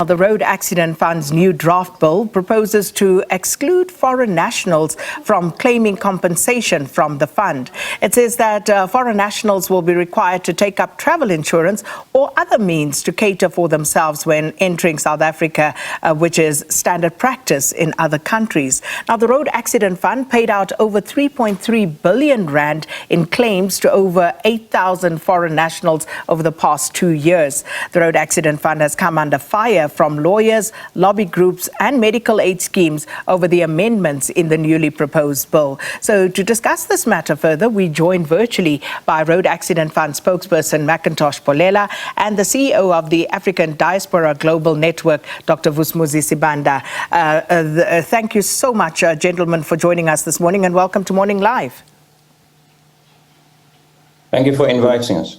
The Road Accident Fund's new draft bill proposes to exclude foreign nationals from claiming compensation from the fund. It says that foreign nationals will be required to take up travel insurance or other means to cater for themselves when entering South Africa, which is standard practice in other countries. Now, the Road Accident Fund paid out over 3.3 billion rand in claims to over 8,000 foreign nationals over the past 2 years. The Road Accident Fund has come under fire from lawyers, lobby groups and medical aid schemes over the amendments in the newly proposed bill. So to discuss this matter further, we joined virtually by Road Accident Fund spokesperson McIntosh Polela and the CEO of the African Diaspora Global Network, Dr. Vusumuzi Sibanda. Thank you so much, gentlemen, for joining us this morning, and welcome to Morning Live. Thank you for inviting us.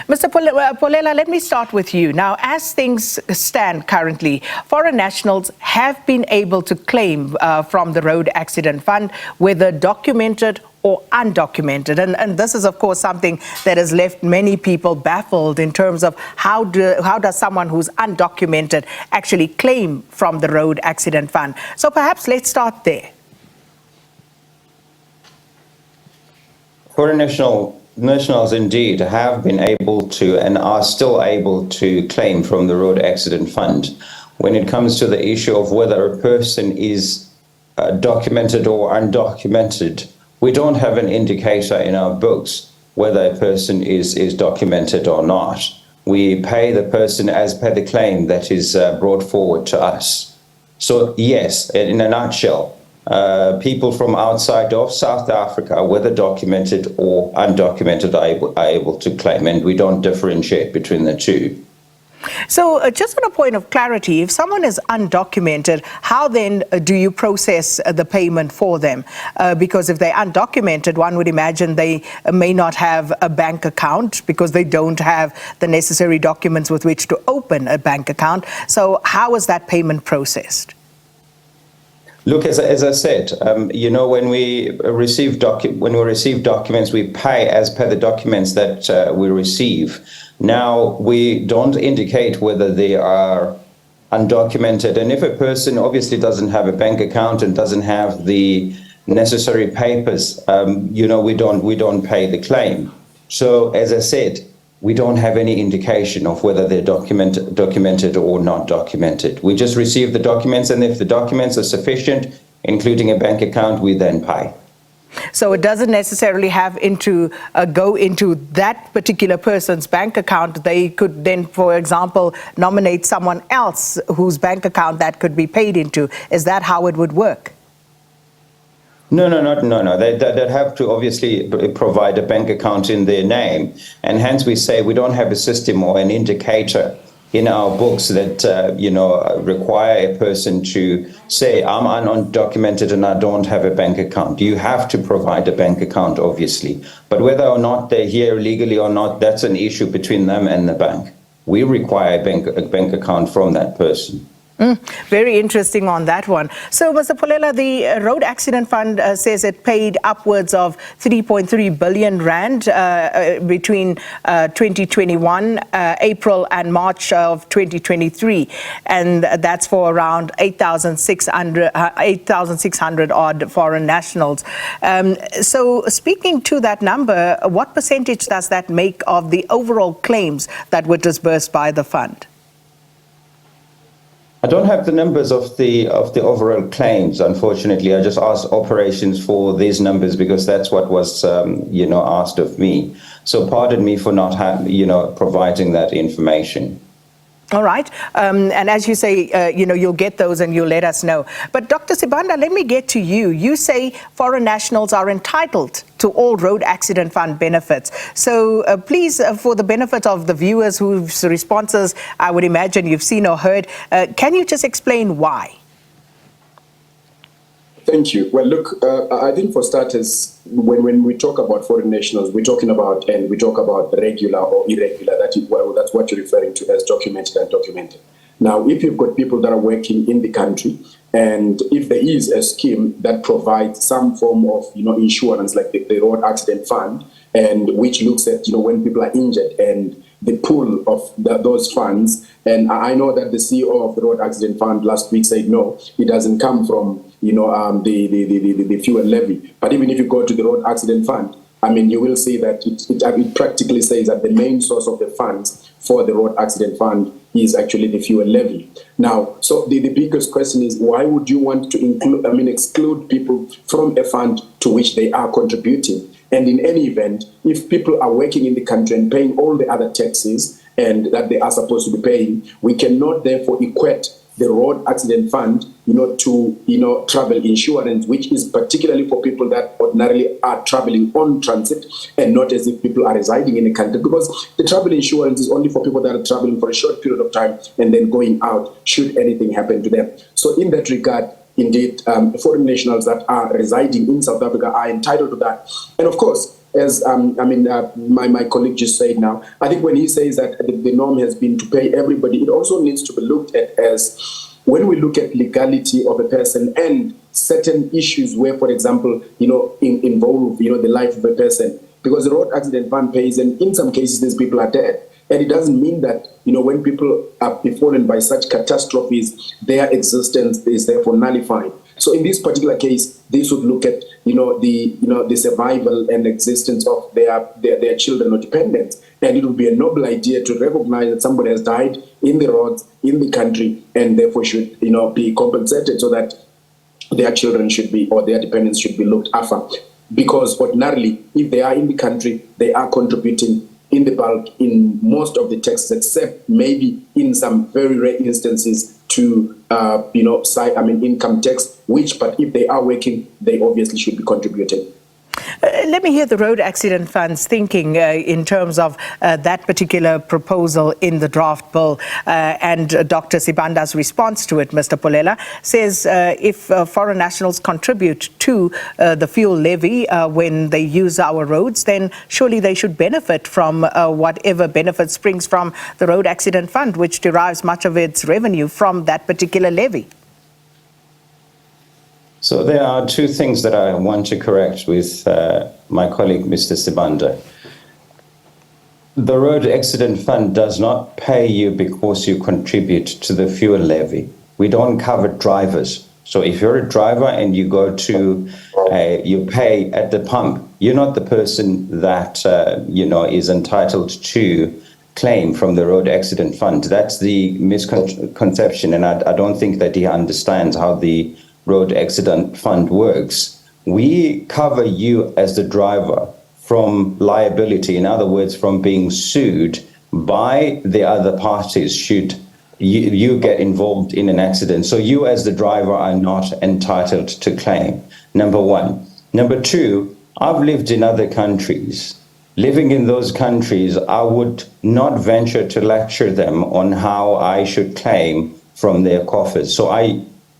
Mr. Polela, let me start with you. Now, as things stand currently, foreign nationals have been able to claim from the Road Accident Fund, whether documented or undocumented. And this is, of course, something that has left many people baffled in terms of how does someone who's undocumented actually claim from the Road Accident Fund. So perhaps let's start there. Foreign nationals indeed have been able to and are still able to claim from the Road Accident Fund. When it comes to the issue of whether a person is documented or undocumented, we don't have an indicator in our books whether a person is documented or not. We pay the person as per the claim that is brought forward to us. So yes, in a nutshell, people from outside of South Africa, whether documented or undocumented, are able to claim, and we don't differentiate between the two. So just on a point of clarity, if someone is undocumented, how then do you process the payment for them? Because if they're undocumented, one would imagine they may not have a bank account because they don't have the necessary documents with which to open a bank account. So how is that payment processed? Look, as I said, when we receive documents, we pay as per the documents that we receive. Now, we don't indicate whether they are undocumented, and if a person obviously doesn't have a bank account and doesn't have the necessary papers, we don't pay the claim. So, as I said, we don't have any indication of whether they're documented or not documented. We just receive the documents, and if the documents are sufficient, including a bank account, we then pay. So it doesn't necessarily have go into that particular person's bank account. They could then, for example, nominate someone else whose bank account that could be paid into. Is that how it would work? No. They'd have to obviously provide a bank account in their name. And hence we say we don't have a system or an indicator in our books that, require a person to say, I'm undocumented and I don't have a bank account. You have to provide a bank account, obviously. But whether or not they're here legally or not, that's an issue between them and the bank. We require a bank account from that person. Very interesting on that one. So, Mr. Polela, the Road Accident Fund says it paid upwards of 3.3 billion rand between 2021, April and March of 2023. And that's for around 8,600 odd foreign nationals. So speaking to that number, what percentage does that make of the overall claims that were disbursed by the fund? I don't have the numbers of the overall claims, unfortunately. I just asked operations for these numbers because that's what was, asked of me. So pardon me for not providing that information. All right. And as you say, you'll get those and you'll let us know. But Dr. Sibanda, let me get to you. You say foreign nationals are entitled to all Road Accident Fund benefits. So please, for the benefit of the viewers whose responses I would imagine you've seen or heard, can you just explain why? Thank you. Well, look, I think for starters, when we talk about foreign nationals, we talk about regular or irregular. That's what you're referring to as documented and undocumented. Now, if you've got people that are working in the country, and if there is a scheme that provides some form of insurance, like the Road Accident Fund, and which looks at when people are injured and the pool of those funds. And I know that the CEO of the Road Accident Fund last week said, no, it doesn't come from, the fuel levy. But even if you go to the Road Accident Fund, I mean, you will see that it practically says that the main source of the funds for the Road Accident Fund is actually the fuel levy. Now, so the biggest question is, why would you want to exclude people from a fund to which they are contributing? And in any event, if people are working in the country and paying all the other taxes and that they are supposed to be paying, we cannot therefore equate the Road Accident Fund, to travel insurance, which is particularly for people that ordinarily are traveling on transit and not as if people are residing in the country, because the travel insurance is only for people that are traveling for a short period of time and then going out should anything happen to them. So in that regard, indeed, foreign nationals that are residing in South Africa are entitled to that. And of course, as my colleague just said now, I think when he says that the norm has been to pay everybody, it also needs to be looked at as when we look at legality of a person and certain issues where, for example, involve, the life of a person, because the Road Accident Fund pays, and in some cases, these people are dead. And it doesn't mean that, when people are befallen by such catastrophes, their existence is therefore nullified. So in this particular case, they should look at, the survival and existence of their children or dependents. And it would be a noble idea to recognize that somebody has died in the roads, in the country, and therefore should, be compensated so that their children should be, or their dependents should be looked after. Because ordinarily, if they are in the country, they are contributing in the bulk in most of the taxes, except maybe in some very rare instances to, income tax, but if they are working, they obviously should be contributing. Let me hear the Road Accident Fund's thinking in terms of that particular proposal in the draft bill, and Dr. Sibanda's response to it. Mr. Polela says if foreign nationals contribute to the fuel levy when they use our roads, then surely they should benefit from whatever benefit springs from the Road Accident Fund, which derives much of its revenue from that particular levy. So there are two things that I want to correct with my colleague, Mr. Sibanda. The Road Accident Fund does not pay you because you contribute to the fuel levy. We don't cover drivers. So if you're a driver and you go to, you pay at the pump, you're not the person that, is entitled to claim from the Road Accident Fund. That's the misconception, and I don't think that he understands how the Road Accident Fund works. We cover you as the driver from liability, in other words, from being sued by the other parties should you get involved in an accident. So you as the driver are not entitled to claim, number one. Number two, I've lived in other countries. Living in those countries, I would not venture to lecture them on how I should claim from their coffers. So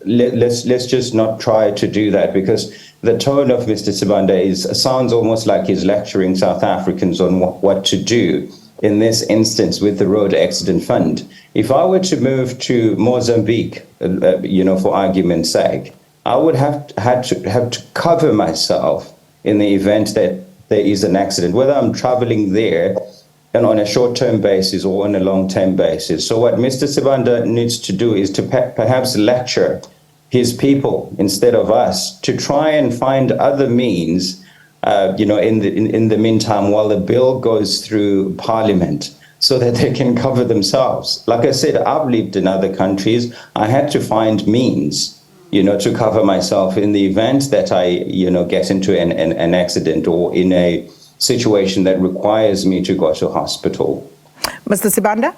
let's just not try to do that, because the tone of Mr. Sibanda sounds almost like he's lecturing South Africans on what to do in this instance with the Road Accident Fund. If I were to move to Mozambique, for argument's sake, I would have to cover myself in the event that there is an accident, whether I'm traveling there and on a short-term basis or on a long-term basis. So what Mr. Sibanda needs to do is to perhaps lecture his people instead of us to try and find other means, in the meantime, while the bill goes through Parliament, so that they can cover themselves. Like I said, I've lived in other countries. I had to find means, to cover myself in the event that I, get into an accident or in a situation that requires me to go to hospital. Mr. Sibanda?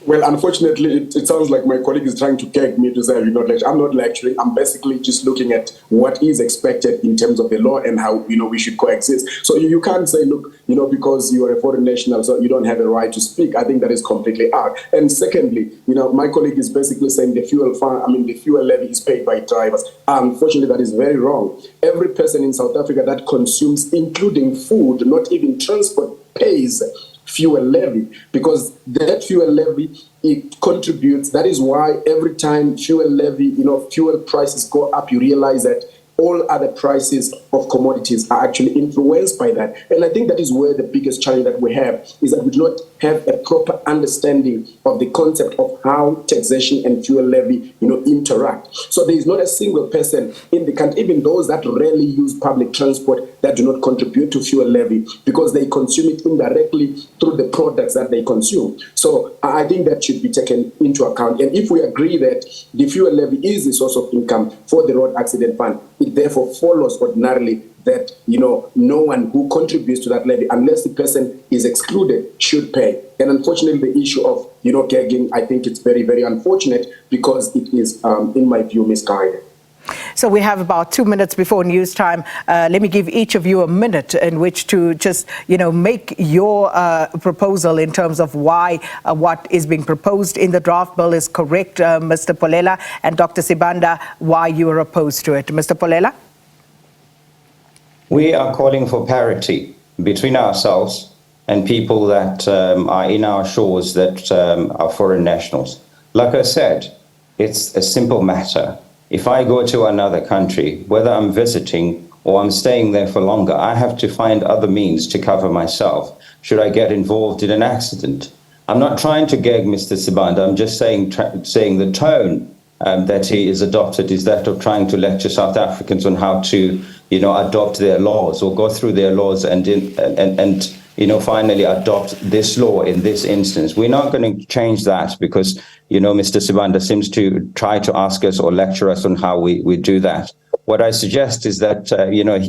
Well, unfortunately, it sounds like my colleague is trying to gag me to say I'm not lecturing. I'm basically just looking at what is expected in terms of the law and how, we should coexist. So you can't say, look, because you are a foreign national, so you don't have a right to speak. I think that is completely out. And secondly, my colleague is basically saying the fuel levy is paid by drivers. Unfortunately, that is very wrong. Every person in South Africa that consumes, including food, not even transport, pays fuel levy, because that fuel levy, it contributes. That is why every time fuel levy, fuel prices go up, you realize that all other prices of commodities are actually influenced by that. And I think that is where the biggest challenge that we have is that we do not have a proper understanding of the concept of how taxation and fuel levy, interact. So there is not a single person in the country, even those that rarely use public transport, that do not contribute to fuel levy because they consume it indirectly through the products that they consume. So I think that should be taken into account. And if we agree that the fuel levy is the source of income for the road accident fund, it therefore follows ordinarily that no one who contributes to that levy, unless the person is excluded, should pay. And unfortunately, the issue of gagging, I think it's very, very unfortunate because it is, in my view, misguided. So we have about 2 minutes before news time. Let me give each of you a minute in which to just, make your proposal in terms of why what is being proposed in the draft bill is correct, Mr. Polela, and Dr. Sibanda, why you are opposed to it. Mr. Polela? We are calling for parity between ourselves and people that are in our shores that are foreign nationals. Like I said, it's a simple matter. If I go to another country, whether I'm visiting or I'm staying there for longer, I have to find other means to cover myself should I get involved in an accident. I'm not trying to gag Mr. Sibanda. I'm just saying the tone that he is adopted is that of trying to lecture South Africans on how to, adopt their laws or go through their laws and finally adopt this law in this instance. We're not going to change that because, Mr. Sibanda seems to try to ask us or lecture us on how we do that. What I suggest is that,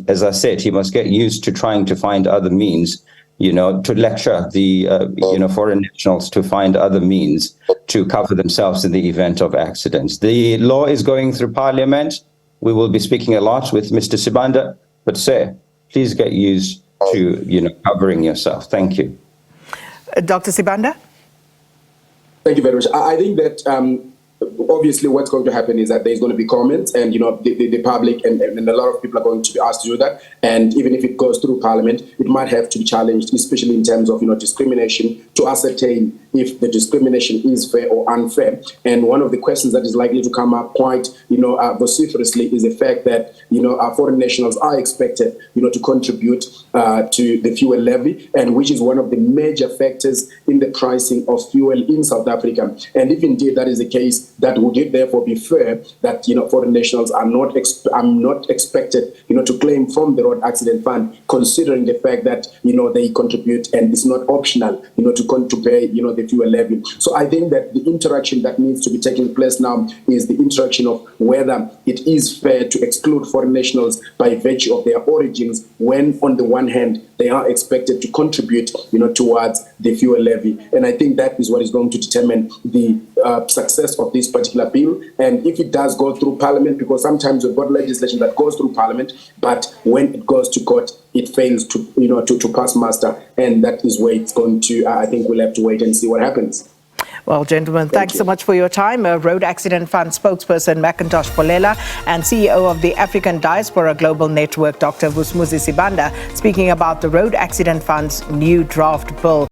as I said, he must get used to trying to find other means, to lecture the, foreign nationals to find other means to cover themselves in the event of accidents. The law is going through Parliament. We will be speaking a lot with Mr. Sibanda, but sir, please get used to, covering yourself. Thank you. Dr. Sibanda? Thank you very much. I think that obviously what's going to happen is that there's going to be comments and, the public and a lot of people are going to be asked to do that. And even if it goes through Parliament, it might have to be challenged, especially in terms of, discrimination, to ascertain if the discrimination is fair or unfair. And one of the questions that is likely to come up quite, vociferously is the fact that, our foreign nationals are expected, to contribute to the fuel levy, and which is one of the major factors in the pricing of fuel in South Africa. And if indeed that is the case, that would it therefore be fair that, foreign nationals are not expected, to claim from the road accident fund, considering the fact that, they contribute and it's not optional, to pay, the fuel levy. So I think that the interaction that needs to be taking place now is the interaction of whether it is fair to exclude foreign nationals by virtue of their origins, when on the one hand they are expected to contribute, towards the fuel levy. And I think that is what is going to determine the success of this particular bill. And if it does go through Parliament, because sometimes we've got legislation that goes through Parliament, but when it goes to court, it fails to, to pass muster. And that is where it's going to, I think we'll have to wait and see what happens. Well, gentlemen, thanks so much for your time. Road Accident Fund spokesperson McIntosh Polela and CEO of the African Diaspora Global Network, Dr. Vusumuzi Sibanda, speaking about the Road Accident Fund's new draft bill.